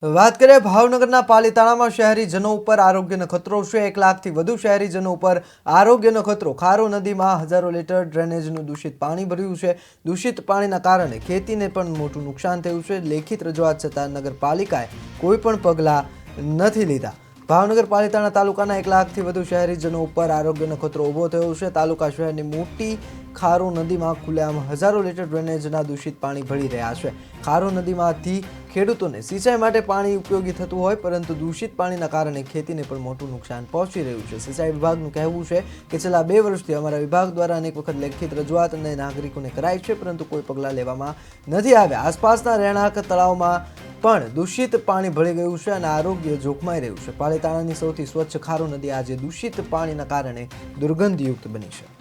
વાત કરીએ ભાવનગરના પાલિતાણામાં શહેરીજનો ઉપર આરોગ્યનો ખતરો છે। 1 લાખથી વધુ શહેરીજનો ઉપર આરોગ્યનો ખતરો। ખારો નદીમાં હજારો લીટર ડ્રેનેજનું દૂષિત પાણી ભર્યું છે। દૂષિત પાણીના કારણે ખેતીને પણ મોટું નુકસાન થયું છે। લેખિત રજૂઆત છતાં નગરપાલિકાએ કોઈ પણ પગલાં નથી લીધા। ભાવનગર પાલિતાણા તાલુકાના 1 લાખથી વધુ શહેરીજનો ઉપર આરોગ્યનો ખતરો ઊભો થયો છે। તાલુકા શહેરની મોટી ખારો નદીમાં ખુલ્લેઆમ હજારો લીટર ડ્રેનેજના દૂષિત પાણી ભળી રહ્યા છે। ખારો નદીમાંથી ખેડૂતોને સિંચાઈ માટે પાણી ઉપયોગી થતું હોય, પરંતુ દૂષિત પાણીના કારણે ખેતીને પણ મોટું નુકસાન પહોંચી રહ્યું છે। સિંચાઈ વિભાગનું કહેવું છે કે છેલ્લા 2 વર્ષથી અમારા વિભાગ દ્વારા અનેક વખત લેખિત રજૂઆત અને નાગરિકોને કરાઈ છે, પરંતુ કોઈ પગલાં લેવામાં નથી આવ્યા। આસપાસના રહેણાંક તળાવમાં પણ દૂષિત પાણી ભળી ગયું છે અને આરોગ્ય જોખમાઈ રહ્યું છે। પાલિતાણાની સૌથી સ્વચ્છ ખારો નદી આજે દૂષિત પાણીના કારણે દુર્ગંધયુક્ત બની છે।